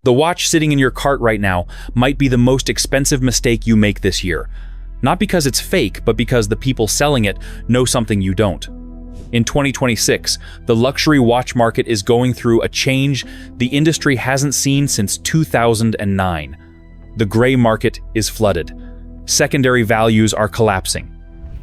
The watch sitting in your cart right now might be the most expensive mistake you make this year. Not because it's fake, but because the people selling it know something you don't. In 2026, the luxury watch market is going through a change the industry hasn't seen since 2009. The gray market is flooded. Secondary values are collapsing.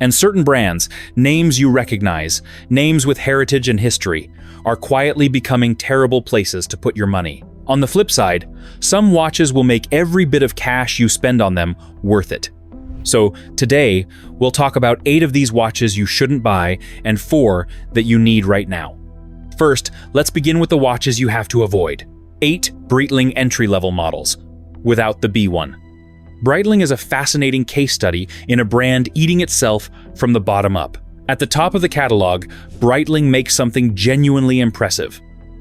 And certain brands, names you recognize, names with heritage and history, are quietly becoming terrible places to put your money. On the flip side, some watches will make every bit of cash you spend on them worth it. So today, we'll talk about 8 of these watches you shouldn't buy and 4 that you need right now. First, let's begin with the watches you have to avoid. 8 Breitling entry-level models, without the B1. Breitling is a fascinating case study in a brand eating itself from the bottom up. At the top of the catalog, Breitling makes something genuinely impressive.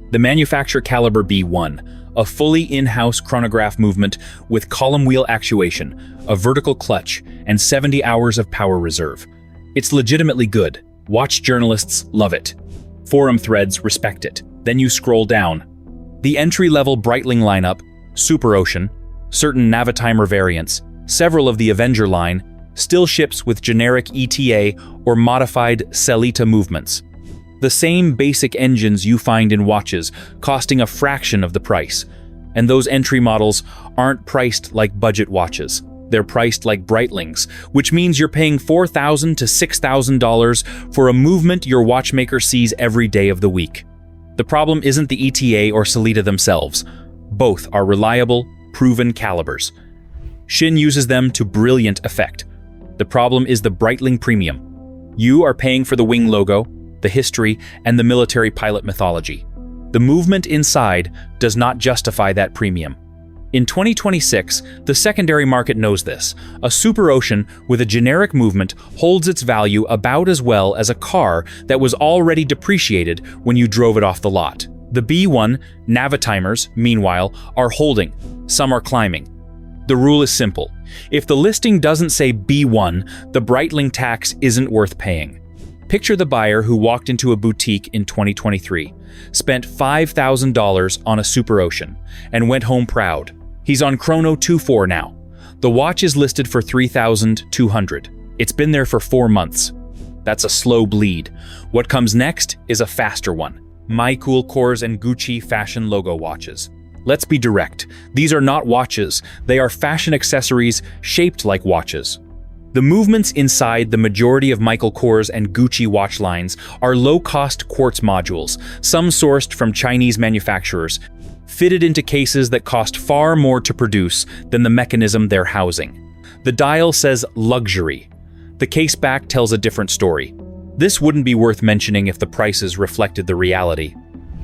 The manufacturer caliber B1, a fully in-house chronograph movement with column wheel actuation, a vertical clutch, and 70 hours of power reserve. It's legitimately good. Watch journalists love it. Forum threads respect it. Then you scroll down. The entry-level Breitling lineup, Super Ocean, certain Navitimer variants, several of the Avenger line, still ships with generic ETA or modified Sellita movements. The same basic engines you find in watches, costing a fraction of the price. And those entry models aren't priced like budget watches. They're priced like Breitlings, which means you're paying $4,000 to $6,000 for a movement your watchmaker sees every day of the week. The problem isn't the ETA or Sellita themselves. Both are reliable, proven calibers. Shin uses them to brilliant effect. The problem is the Breitling Premium. You are paying for the wing logo, the history, and the military pilot mythology. The movement inside does not justify that premium. In 2026, the secondary market knows this. A Super Ocean with a generic movement holds its value about as well as a car that was already depreciated when you drove it off the lot. The B1 Navitimers, meanwhile, are holding. Some are climbing. The rule is simple. If the listing doesn't say B1, the Breitling tax isn't worth paying. Picture the buyer who walked into a boutique in 2023, spent $5,000 on a Super Ocean, and went home proud. He's on Chrono 24 now. The watch is listed for $3,200. It's been there for 4 months. That's a slow bleed. What comes next is a faster one. Michael Kors and Gucci fashion logo watches. Let's be direct. These are not watches. They are fashion accessories shaped like watches. The movements inside the majority of Michael Kors and Gucci watch lines are low-cost quartz modules, some sourced from Chinese manufacturers, fitted into cases that cost far more to produce than the mechanism they're housing. The dial says luxury. The case back tells a different story. This wouldn't be worth mentioning if the prices reflected the reality.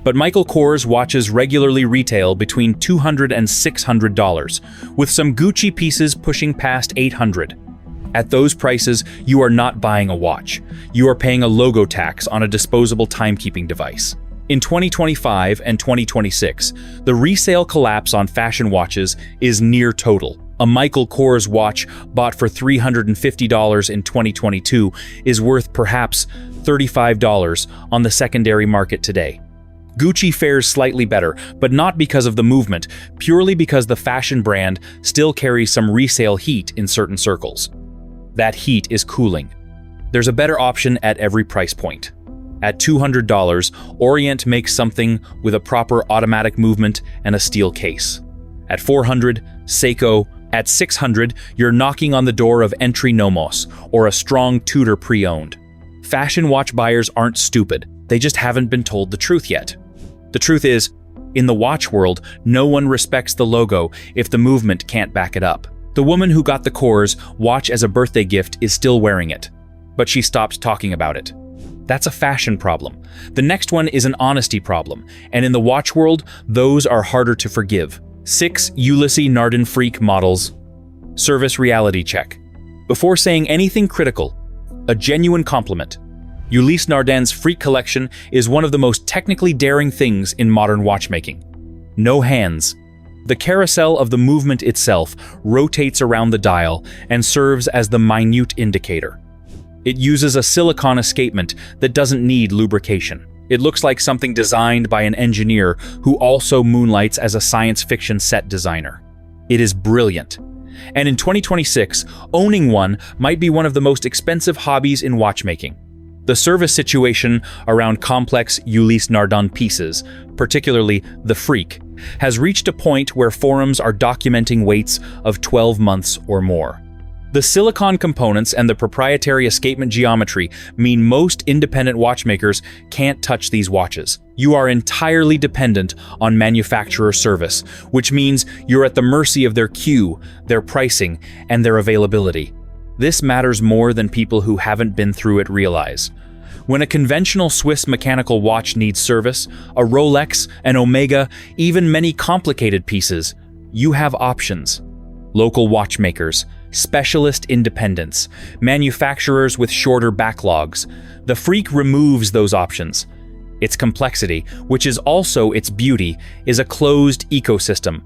But Michael Kors watches regularly retail between $200 and $600, with some Gucci pieces pushing past $800. At those prices, you are not buying a watch. You are paying a logo tax on a disposable timekeeping device. In 2025 and 2026, the resale collapse on fashion watches is near total. A Michael Kors watch bought for $350 in 2022 is worth perhaps $35 on the secondary market today. Gucci fares slightly better, but not because of the movement, purely because the fashion brand still carries some resale heat in certain circles. That heat is cooling. There's a better option at every price point. At $200, Orient makes something with a proper automatic movement and a steel case. At $400, Seiko. At $600, you're knocking on the door of Entry Nomos or a strong Tudor pre-owned. Fashion watch buyers aren't stupid. They just haven't been told the truth yet. The truth is, in the watch world, no one respects the logo if the movement can't back it up. The woman who got the Kors watch as a birthday gift is still wearing it, but she stopped talking about it. That's a fashion problem. The next one is an honesty problem, and in the watch world, those are harder to forgive. 6 Ulysse Nardin Freak models. Service reality check. Before saying anything critical, a genuine compliment. Ulysse Nardin's Freak collection is one of the most technically daring things in modern watchmaking. No hands. The carousel of the movement itself rotates around the dial and serves as the minute indicator. It uses a silicone escapement that doesn't need lubrication. It looks like something designed by an engineer who also moonlights as a science fiction set designer. It is brilliant. And in 2026, owning one might be one of the most expensive hobbies in watchmaking. The service situation around complex Ulysse Nardin pieces, particularly the Freak, has reached a point where forums are documenting waits of 12 months or more. The silicon components and the proprietary escapement geometry mean most independent watchmakers can't touch these watches. You are entirely dependent on manufacturer service, which means you're at the mercy of their queue, their pricing, and their availability. This matters more than people who haven't been through it realize. When a conventional Swiss mechanical watch needs service, a Rolex, an Omega, even many complicated pieces, you have options. Local watchmakers, specialist independents, manufacturers with shorter backlogs. The Freak removes those options. Its complexity, which is also its beauty, is a closed ecosystem.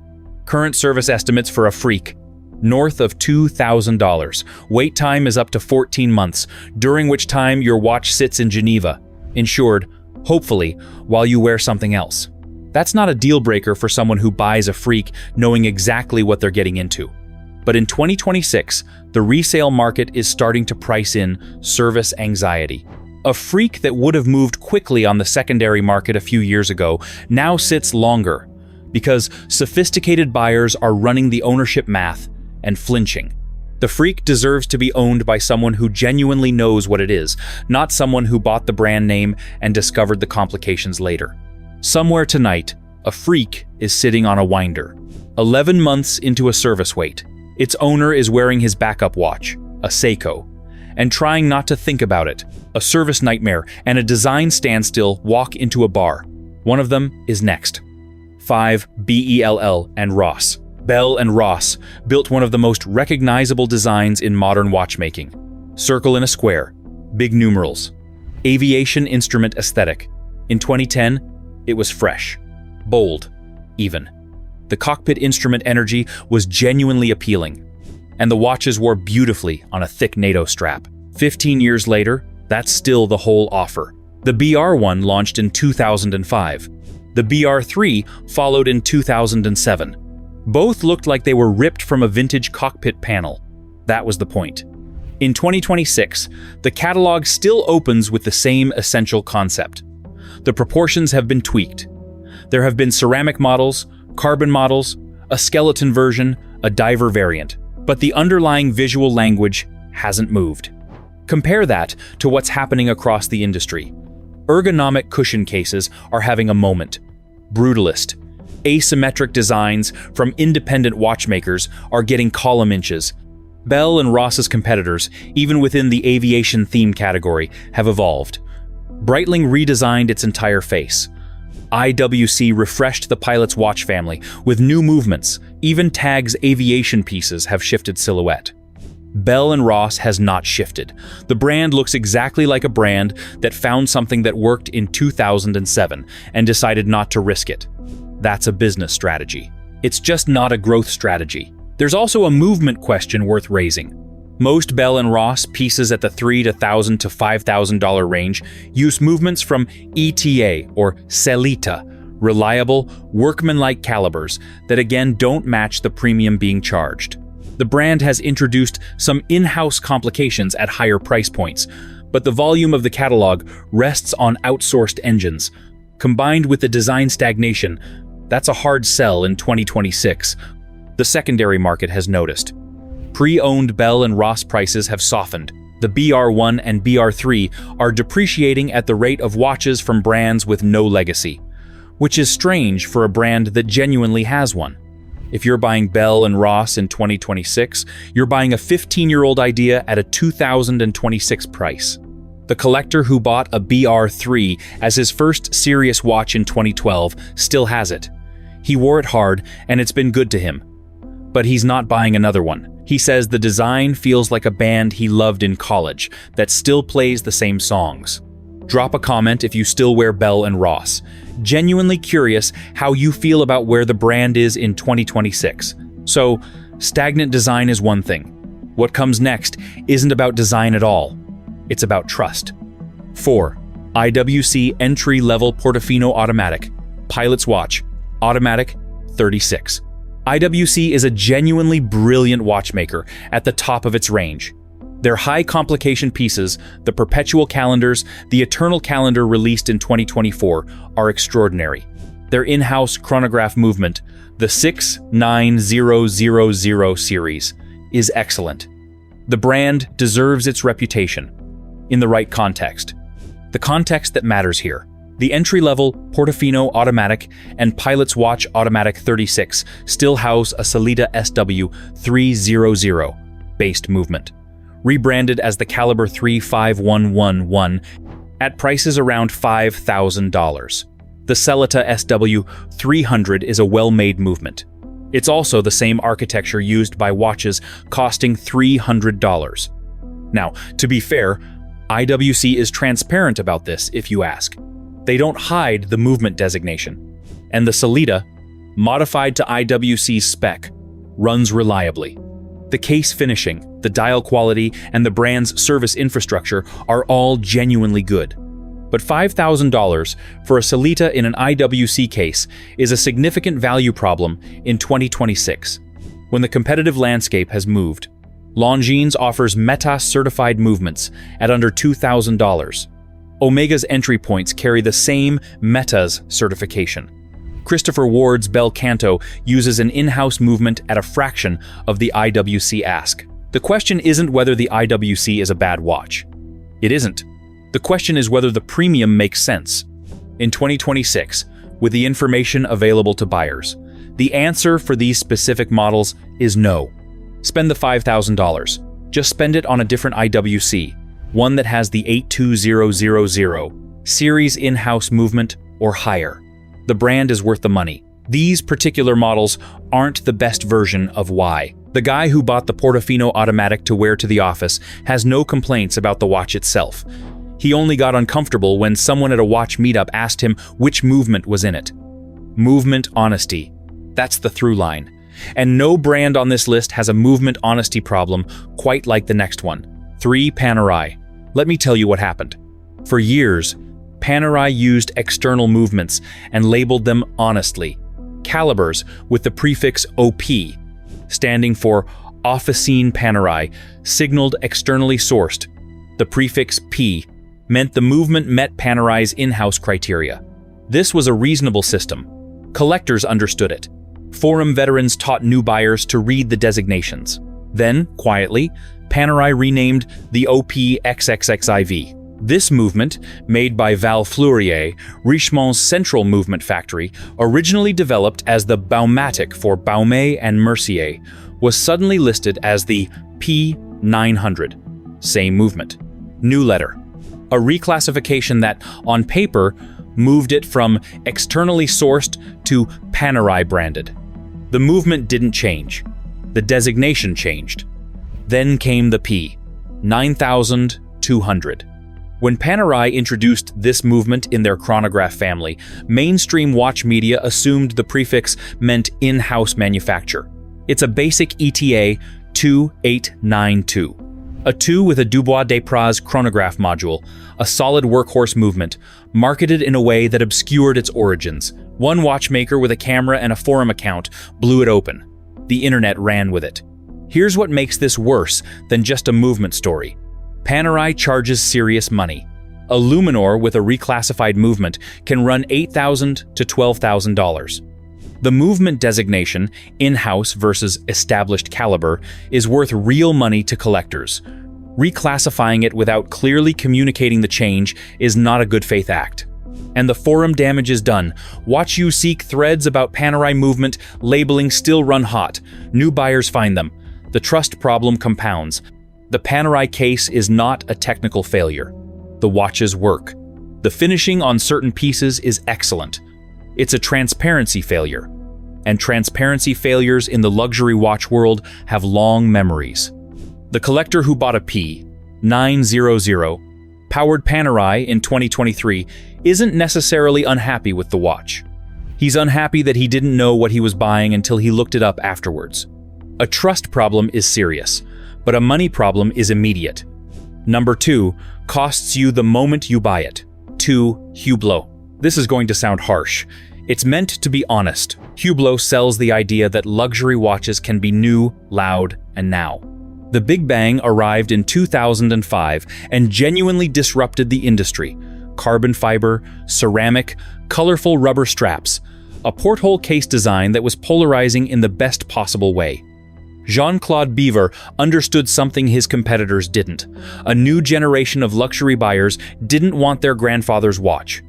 Current service estimates for a Freak: north of $2,000. Wait time is up to 14 months, during which time your watch sits in Geneva, insured, hopefully, while you wear something else. That's not a deal breaker for someone who buys a Freak knowing exactly what they're getting into. But in 2026, the resale market is starting to price in service anxiety. A Freak that would have moved quickly on the secondary market a few years ago now sits longer, because sophisticated buyers are running the ownership math and flinching. The Freak deserves to be owned by someone who genuinely knows what it is, not someone who bought the brand name and discovered the complications later. Somewhere tonight, a Freak is sitting on a winder, 11 months into a service wait. Its owner is wearing his backup watch, a Seiko, and trying not to think about it. A service nightmare and a design standstill walk into a bar. One of them is next. 5 Bell and Ross. Bell and Ross built one of the most recognizable designs in modern watchmaking. Circle in a square, big numerals, aviation instrument aesthetic. In 2010, it was fresh, bold, even. The cockpit instrument energy was genuinely appealing, and the watches wore beautifully on a thick NATO strap. 15 years later, that's still the whole offer. The BR1 launched in 2005. The BR3 followed in 2007. Both looked like they were ripped from a vintage cockpit panel. That was the point. In 2026, the catalog still opens with the same essential concept. The proportions have been tweaked. There have been ceramic models, carbon models, a skeleton version, a diver variant, but the underlying visual language hasn't moved. Compare that to what's happening across the industry. Ergonomic cushion cases are having a moment. Brutalist, asymmetric designs from independent watchmakers are getting column inches. Bell and Ross's competitors, even within the aviation theme category, have evolved. Breitling redesigned its entire face. IWC refreshed the pilot's watch family with new movements. Even TAG's aviation pieces have shifted silhouette. Bell & Ross has not shifted. The brand looks exactly like a brand that found something that worked in 2007 and decided not to risk it. That's a business strategy. It's just not a growth strategy. There's also a movement question worth raising. Most Bell & Ross pieces at the $3,000 to $1,000 to $5,000 range use movements from ETA or Sellita, reliable, workmanlike calibers that again don't match the premium being charged. The brand has introduced some in-house complications at higher price points, but the volume of the catalog rests on outsourced engines. Combined with the design stagnation, that's a hard sell in 2026. The secondary market has noticed. Pre-owned Bell & Ross prices have softened. The BR1 and BR3 are depreciating at the rate of watches from brands with no legacy, which is strange for a brand that genuinely has one. If you're buying Bell & Ross in 2026, you're buying a 15-year-old idea at a 2026 price. The collector who bought a BR3 as his first serious watch in 2012 still has it. He wore it hard, and it's been good to him. But he's not buying another one. He says the design feels like a band he loved in college that still plays the same songs. Drop a comment if you still wear Bell & Ross. Genuinely curious how you feel about where the brand is in 2026. So, stagnant design is one thing. What comes next isn't about design at all. It's about trust. 4. IWC entry-level Portofino automatic, Pilot's Watch, automatic 36. IWC is a genuinely brilliant watchmaker at the top of its range. Their high complication pieces, the perpetual calendars, the eternal calendar released in 2024, are extraordinary. Their in-house chronograph movement, the 69000 series, is excellent. The brand deserves its reputation in the right context. The context that matters here. The entry-level Portofino Automatic and Pilot's Watch Automatic 36 still house a Sellita SW300-based movement, rebranded as the Caliber 35111 at prices around $5,000. The Sellita SW300 is a well-made movement. It's also the same architecture used by watches costing $300. Now, to be fair, IWC is transparent about this if you ask. They don't hide the movement designation. And the Sellita, modified to IWC's spec, runs reliably. The case finishing, the dial quality, and the brand's service infrastructure are all genuinely good. But $5,000 for a Sellita in an IWC case is a significant value problem in 2026, when the competitive landscape has moved. Longines offers METAS-certified movements at under $2,000. Omega's entry points carry the same METAS certification. Christopher Ward's Bel Canto uses an in-house movement at a fraction of the IWC ask. The question isn't whether the IWC is a bad watch. It isn't. The question is whether the premium makes sense. In 2026, with the information available to buyers, the answer for these specific models is no. Spend the $5,000. Just spend it on a different IWC, one that has the 82000 series in-house movement or higher. The brand is worth the money. These particular models aren't the best version of why. The guy who bought the Portofino Automatic to wear to the office has no complaints about the watch itself. He only got uncomfortable when someone at a watch meetup asked him which movement was in it. Movement honesty. That's the through line. And no brand on this list has a movement honesty problem quite like the next one. 3. Panerai. Let me tell you what happened. For years, Panerai used external movements and labeled them honestly. Calibers with the prefix OP, standing for Officine Panerai, signaled externally sourced. The prefix P meant the movement met Panerai's in-house criteria. This was a reasonable system. Collectors understood it. Forum veterans taught new buyers to read the designations. Then, quietly, Panerai renamed the OP XXXIV. This movement, made by Val Fleurier, Richemont's central movement factory, originally developed as the Baumatic for Baume and Mercier, was suddenly listed as the P900. Same movement. New letter. A reclassification that, on paper, moved it from externally sourced to Panerai branded. The movement didn't change. The designation changed. Then came the P, 9200. When Panerai introduced this movement in their chronograph family, mainstream watch media assumed the prefix meant in-house manufacture. It's a basic ETA 2892. A 2 with a Dubois Desprez chronograph module, a solid workhorse movement, marketed in a way that obscured its origins. One watchmaker with a camera and a forum account blew it open. The internet ran with it. Here's what makes this worse than just a movement story. Panerai charges serious money. A Luminor with a reclassified movement can run $8,000 to $12,000. The movement designation, in-house versus established caliber, is worth real money to collectors. Reclassifying it without clearly communicating the change is not a good faith act. And the forum damage is done. WatchUSeek threads about Panerai movement labeling still run hot. New buyers find them. The trust problem compounds. The Panerai case is not a technical failure. The watches work. The finishing on certain pieces is excellent. It's a transparency failure. And transparency failures in the luxury watch world have long memories. The collector who bought a P900 powered Panerai in 2023 isn't necessarily unhappy with the watch. He's unhappy that he didn't know what he was buying until he looked it up afterwards. A trust problem is serious, but a money problem is immediate. Number 2 costs you the moment you buy it. 2. Hublot. This is going to sound harsh. It's meant to be honest. Hublot sells the idea that luxury watches can be new, loud, and now. The Big Bang arrived in 2005 and genuinely disrupted the industry. Carbon fiber, ceramic, colorful rubber straps, a porthole case design that was polarizing in the best possible way. Jean-Claude Biver understood something his competitors didn't. A new generation of luxury buyers didn't want their grandfather's watch.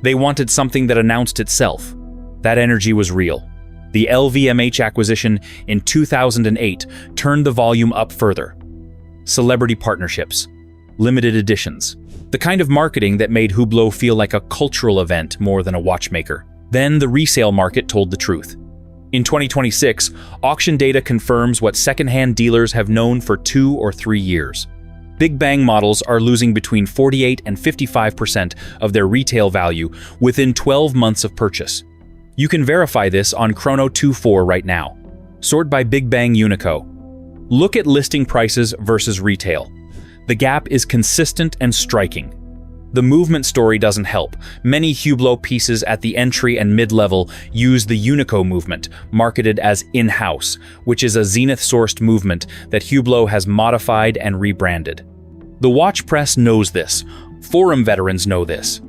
They wanted something that announced itself. That energy was real. The LVMH acquisition in 2008 turned the volume up further. Celebrity partnerships, limited editions, the kind of marketing that made Hublot feel like a cultural event more than a watchmaker. Then the resale market told the truth. In 2026, auction data confirms what secondhand dealers have known for 2 or 3 years. Big Bang models are losing between 48 and 55% of their retail value within 12 months of purchase. You can verify this on Chrono24 right now. Sort by Big Bang Unico. Look at listing prices versus retail. The gap is consistent and striking. The movement story doesn't help. Many Hublot pieces at the entry and mid-level use the Unico movement, marketed as in-house, which is a Zenith-sourced movement that Hublot has modified and rebranded. The watch press knows this. Forum veterans know this.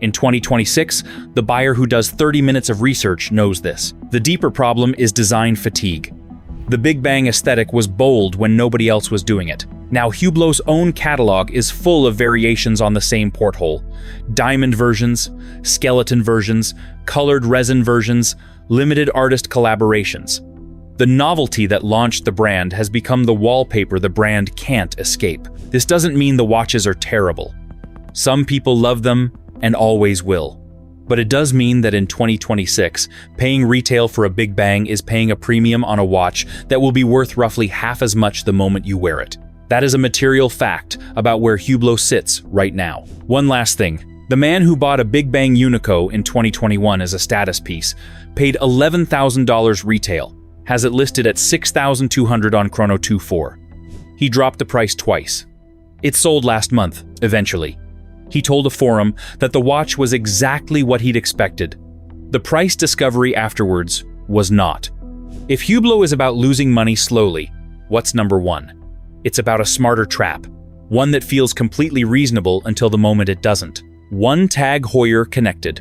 In 2026, the buyer who does 30 minutes of research knows this. The deeper problem is design fatigue. The Big Bang aesthetic was bold when nobody else was doing it. Now Hublot's own catalog is full of variations on the same porthole. Diamond versions, skeleton versions, colored resin versions, limited artist collaborations. The novelty that launched the brand has become the wallpaper the brand can't escape. This doesn't mean the watches are terrible. Some people love them and always will. But it does mean that in 2026, paying retail for a Big Bang is paying a premium on a watch that will be worth roughly half as much the moment you wear it. That is a material fact about where Hublot sits right now. One last thing. The man who bought a Big Bang Unico in 2021 as a status piece paid $11,000 retail, has it listed at $6,200 on Chrono24. He dropped the price twice. It sold last month, eventually. He told a forum that the watch was exactly what he'd expected. The price discovery afterwards was not. If Hublot is about losing money slowly, what's number one? It's about a smarter trap, one that feels completely reasonable until the moment it doesn't. One TAG Heuer connected.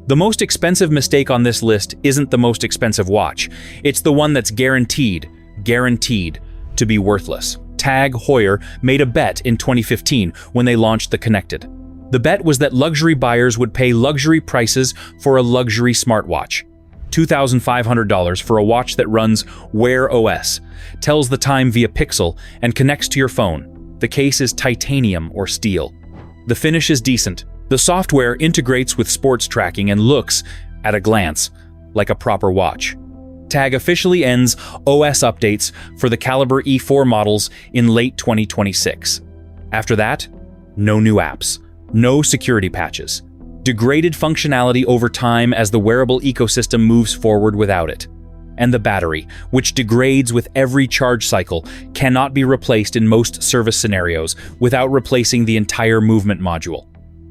The most expensive mistake on this list isn't the most expensive watch. It's the one that's guaranteed to be worthless. TAG Heuer made a bet in 2015 when they launched the Connected. The bet was that luxury buyers would pay luxury prices for a luxury smartwatch. $2,500 for a watch that runs Wear OS, tells the time via Pixel, and connects to your phone. The case is titanium or steel. The finish is decent. The software integrates with sports tracking and looks, at a glance, like a proper watch. TAG officially ends OS updates for the Caliber E4 models in late 2026. After that, no new apps. No security patches. Degraded functionality over time as the wearable ecosystem moves forward without it. And the battery, which degrades with every charge cycle, cannot be replaced in most service scenarios without replacing the entire movement module.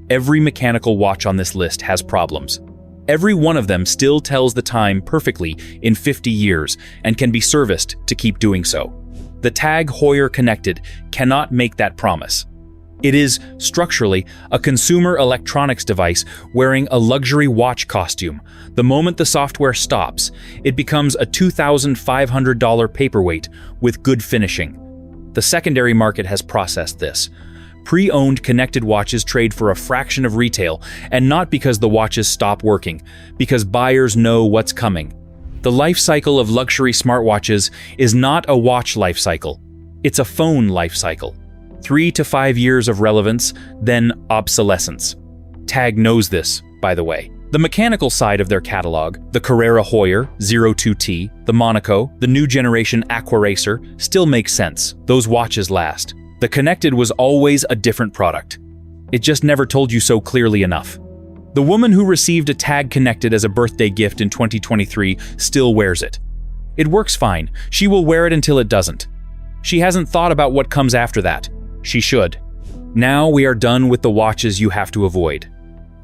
Every mechanical watch on this list has problems. Every one of them still tells the time perfectly in 50 years and can be serviced to keep doing so. The TAG Heuer Connected cannot make that promise. It is, structurally, a consumer electronics device wearing a luxury watch costume. The moment the software stops, it becomes a $2,500 paperweight with good finishing. The secondary market has processed this. Pre-owned connected watches trade for a fraction of retail, and not because the watches stop working, because buyers know what's coming. The life cycle of luxury smartwatches is not a watch life cycle. It's a phone life cycle. 3 to 5 years of relevance, then obsolescence. TAG knows this, by the way. The mechanical side of their catalog, the Carrera Heuer 02T, the Monaco, the new generation Aquaracer, still makes sense. Those watches last. The Connected was always a different product. It just never told you so clearly enough. The woman who received a TAG Connected as a birthday gift in 2023 still wears it. It works fine. She will wear it until it doesn't. She hasn't thought about what comes after that. She should. Now we are done with the watches you have to avoid.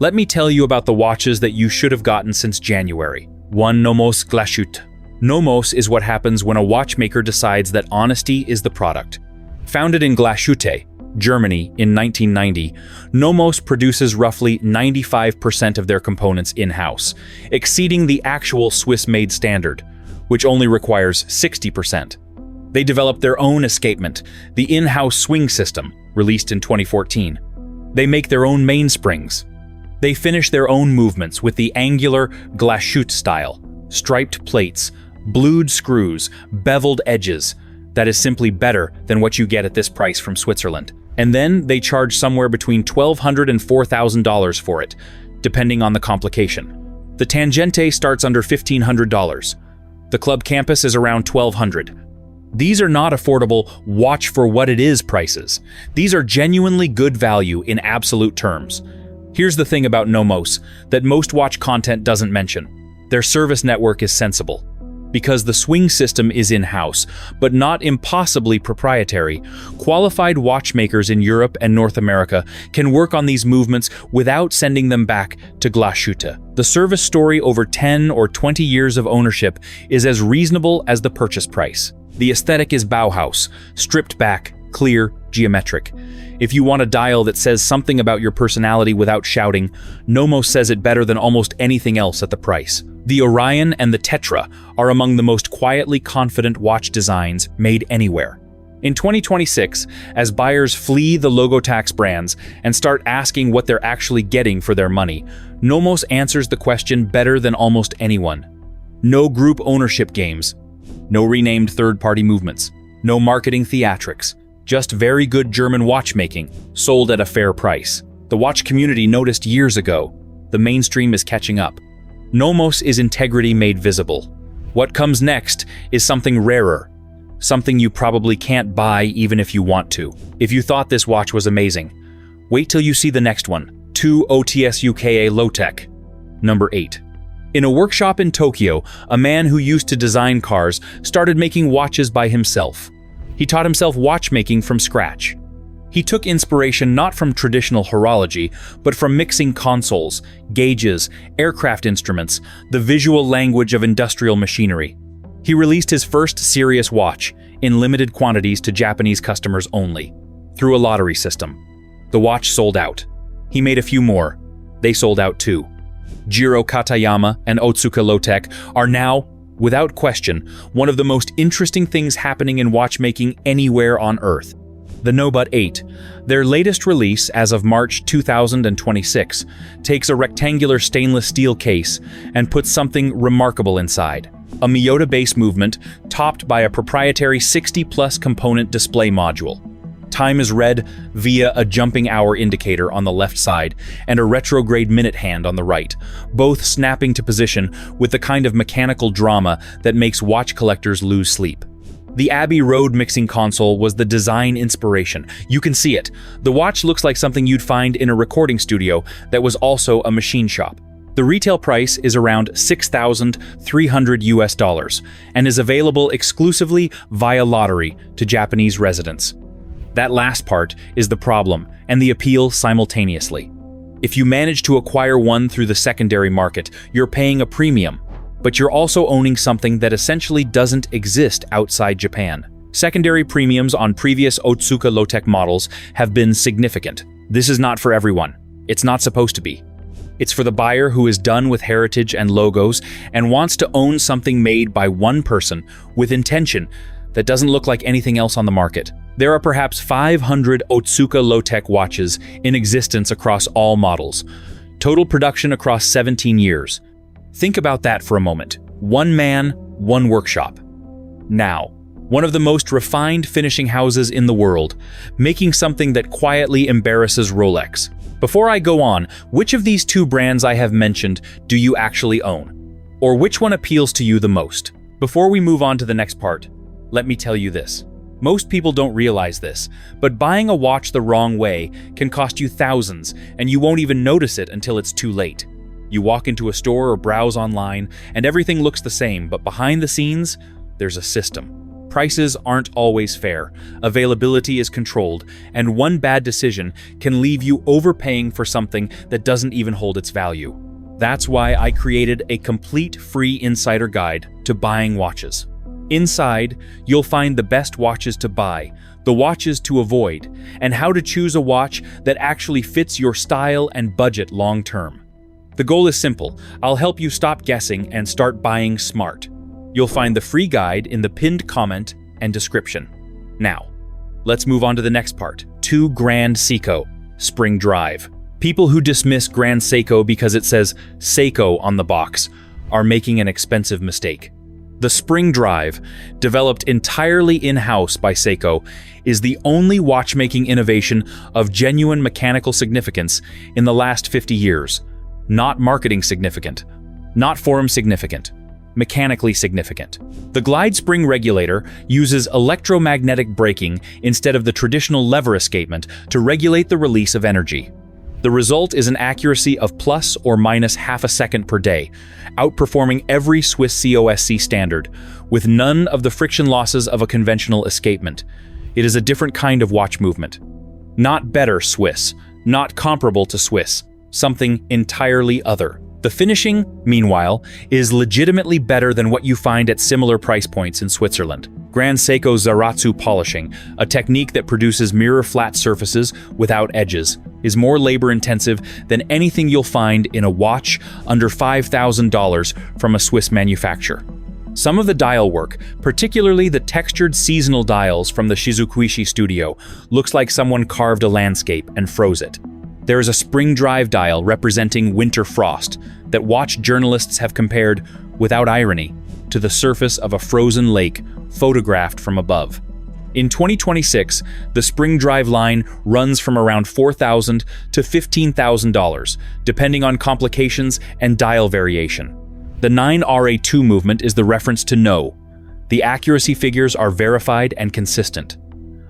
Let me tell you about the watches that you should have gotten since January. 1. Nomos Glashütte. Nomos is what happens when a watchmaker decides that honesty is the product. Founded in Glashütte, Germany in 1990, Nomos produces roughly 95% of their components in-house, exceeding the actual Swiss-made standard, which only requires 60%. They developed their own escapement, the in-house swing system, released in 2014. They make their own mainsprings. They finish their own movements with the angular Glashütte style, striped plates, blued screws, beveled edges. That is simply better than what you get at this price from Switzerland. And then they charge somewhere between $1,200 and $4,000 for it, depending on the complication. The Tangente starts under $1,500. The Club Campus is around $1,200. These are not affordable watch for what it is prices. These are genuinely good value in absolute terms. Here's the thing about Nomos that most watch content doesn't mention. Their service network is sensible. Because the swing system is in-house, but not impossibly proprietary, qualified watchmakers in Europe and North America can work on these movements without sending them back to Glashütte. The service story over 10 or 20 years of ownership is as reasonable as the purchase price. The aesthetic is Bauhaus, stripped back, clear, geometric. If you want a dial that says something about your personality without shouting, Nomos says it better than almost anything else at the price. The Orion and the Tetra are among the most quietly confident watch designs made anywhere. In 2026, as buyers flee the logo tax brands and start asking what they're actually getting for their money, Nomos answers the question better than almost anyone. No group ownership games, no renamed third-party movements, no marketing theatrics, just very good German watchmaking, sold at a fair price. The watch community noticed years ago. The mainstream is catching up. Nomos is integrity made visible. What comes next is something rarer, something you probably can't buy even if you want to. If you thought this watch was amazing, wait till you see the next one. 2 OTS UKA Low-Tech. Number 8. In a workshop in Tokyo, a man who used to design cars started making watches by himself. He taught himself watchmaking from scratch. He took inspiration not from traditional horology, but from mixing consoles, gauges, aircraft instruments, the visual language of industrial machinery. He released his first serious watch, in limited quantities to Japanese customers only, through a lottery system. The watch sold out. He made a few more. They sold out too. Jiro Katayama and Otsuka Low-Tech are now, without question, one of the most interesting things happening in watchmaking anywhere on Earth. The Nobut 8, their latest release as of March 2026, takes a rectangular stainless steel case and puts something remarkable inside. A Miyota base movement topped by a proprietary 60-plus component display module. Time is read via a jumping hour indicator on the left side and a retrograde minute hand on the right, both snapping to position with the kind of mechanical drama that makes watch collectors lose sleep. The Abbey Road mixing console was the design inspiration. You can see it. The watch looks like something you'd find in a recording studio that was also a machine shop. The retail price is around $6,300 US and is available exclusively via lottery to Japanese residents. That last part is the problem and the appeal simultaneously. If you manage to acquire one through the secondary market, you're paying a premium, but you're also owning something that essentially doesn't exist outside Japan. Secondary premiums on previous Otsuka Low-Tech models have been significant. This is not for everyone. It's not supposed to be. It's for the buyer who is done with heritage and logos and wants to own something made by one person with intention that doesn't look like anything else on the market. There are perhaps 500 Otsuka Low-Tech watches in existence across all models. Total production across 17 years. Think about that for a moment. One man, one workshop. Now, one of the most refined finishing houses in the world, making something that quietly embarrasses Rolex. Before I go on, which of these two brands I have mentioned do you actually own? Or which one appeals to you the most? Before we move on to the next part, let me tell you this. Most people don't realize this, but buying a watch the wrong way can cost you thousands, and you won't even notice it until it's too late. You walk into a store or browse online, and everything looks the same, but behind the scenes, there's a system. Prices aren't always fair, availability is controlled, and one bad decision can leave you overpaying for something that doesn't even hold its value. That's why I created a complete free insider guide to buying watches. Inside, you'll find the best watches to buy, the watches to avoid, and how to choose a watch that actually fits your style and budget long term. The goal is simple. I'll help you stop guessing and start buying smart. You'll find the free guide in the pinned comment and description. Now, let's move on to the next part. 2 Grand Seiko Spring Drive. People who dismiss Grand Seiko because it says Seiko on the box are making an expensive mistake. The Spring Drive, developed entirely in-house by Seiko, is the only watchmaking innovation of genuine mechanical significance in the last 50 years. Not marketing significant, not forum significant, mechanically significant. The glide spring regulator uses electromagnetic braking instead of the traditional lever escapement to regulate the release of energy. The result is an accuracy of plus or minus half a second per day, outperforming every Swiss COSC standard, with none of the friction losses of a conventional escapement. It is a different kind of watch movement. Not better Swiss, not comparable to Swiss, something entirely other. The finishing, meanwhile, is legitimately better than what you find at similar price points in Switzerland. Grand Seiko Zaratsu polishing, a technique that produces mirror-flat surfaces without edges, is more labor-intensive than anything you'll find in a watch under $5,000 from a Swiss manufacturer. Some of the dial work, particularly the textured seasonal dials from the Shizukuishi studio, looks like someone carved a landscape and froze it. There is a spring drive dial representing winter frost that watch journalists have compared, without irony, to the surface of a frozen lake photographed from above. In 2026, the spring drive line runs from around $4,000 to $15,000, depending on complications and dial variation. The 9RA2 movement is the reference to know. The accuracy figures are verified and consistent.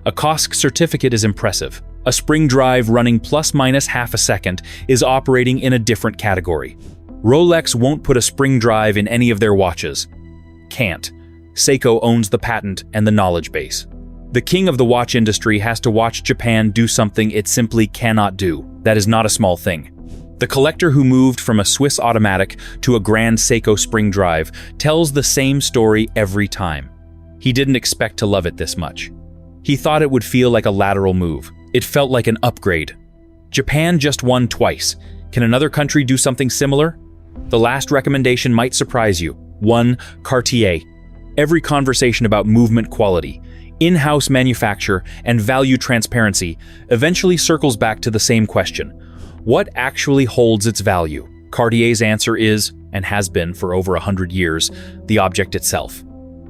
A COSC certificate is impressive. A spring drive running plus minus half a second is operating in a different category. Rolex won't put a spring drive in any of their watches. Can't. Seiko owns the patent and the knowledge base. The king of the watch industry has to watch Japan do something it simply cannot do. That is not a small thing. The collector who moved from a Swiss automatic to a Grand Seiko spring drive tells the same story every time. He didn't expect to love it this much. He thought it would feel like a lateral move. It felt like an upgrade. Japan just won twice. Can another country do something similar? The last recommendation might surprise you. 1. Cartier. Every conversation about movement quality, in-house manufacture, and value transparency eventually circles back to the same question. What actually holds its value? Cartier's answer is, and has been for over 100 years, the object itself.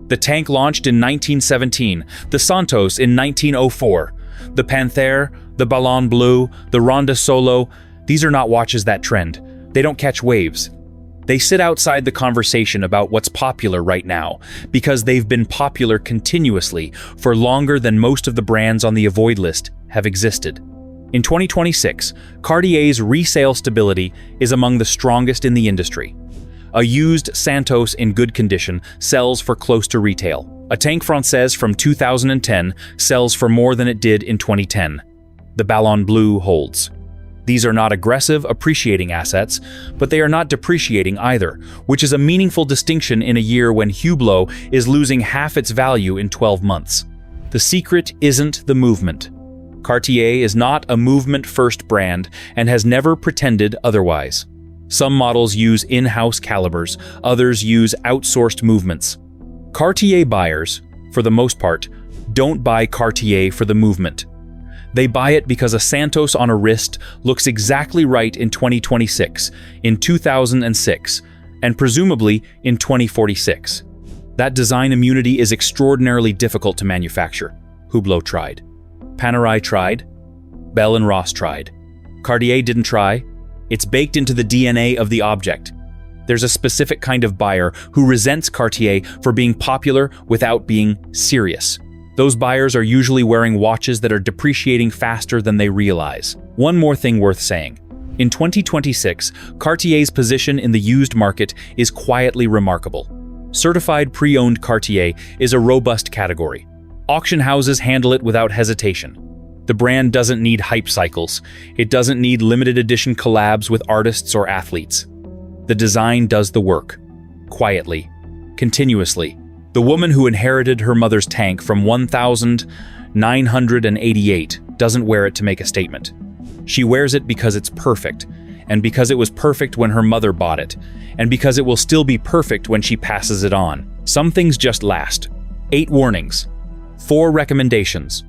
The tank launched in 1917, the Santos in 1904. The Panthère, the Ballon Bleu, the Ronda Solo, these are not watches that trend. They don't catch waves. They sit outside the conversation about what's popular right now, because they've been popular continuously for longer than most of the brands on the avoid list have existed. In 2026, Cartier's resale stability is among the strongest in the industry. A used Santos in good condition sells for close to retail. A Tank Française from 2010 sells for more than it did in 2010. The Ballon Bleu holds. These are not aggressive, appreciating assets, but they are not depreciating either, which is a meaningful distinction in a year when Hublot is losing half its value in 12 months. The secret isn't the movement. Cartier is not a movement-first brand and has never pretended otherwise. Some models use in-house calibers, others use outsourced movements. Cartier buyers, for the most part, don't buy Cartier for the movement. They buy it because a Santos on a wrist looks exactly right in 2026, in 2006, and presumably in 2046. That design immunity is extraordinarily difficult to manufacture. Hublot tried. Panerai tried. Bell & Ross tried. Cartier didn't try. It's baked into the DNA of the object. There's a specific kind of buyer who resents Cartier for being popular without being serious. Those buyers are usually wearing watches that are depreciating faster than they realize. One more thing worth saying. In 2026, Cartier's position in the used market is quietly remarkable. Certified pre-owned Cartier is a robust category. Auction houses handle it without hesitation. The brand doesn't need hype cycles. It doesn't need limited edition collabs with artists or athletes. The design does the work. Quietly. Continuously. The woman who inherited her mother's tank from 1988 doesn't wear it to make a statement. She wears it because it's perfect, and because it was perfect when her mother bought it, and because it will still be perfect when she passes it on. Some things just last. 8 warnings. 4 recommendations.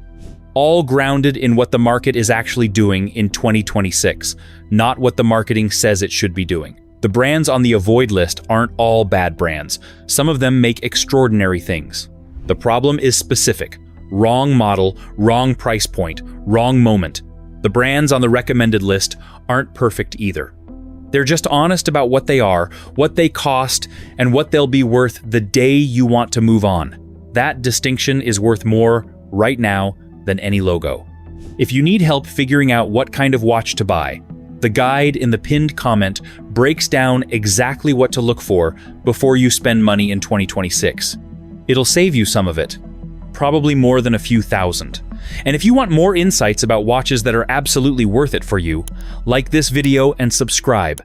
All grounded in what the market is actually doing in 2026, not what the marketing says it should be doing. The brands on the avoid list aren't all bad brands. Some of them make extraordinary things. The problem is specific. Wrong model, wrong price point, wrong moment. The brands on the recommended list aren't perfect either. They're just honest about what they are, what they cost, and what they'll be worth the day you want to move on. That distinction is worth more right now than any logo. If you need help figuring out what kind of watch to buy, the guide in the pinned comment breaks down exactly what to look for before you spend money in 2026. It'll save you some of it, probably more than a few thousand. And if you want more insights about watches that are absolutely worth it for you, like this video and subscribe.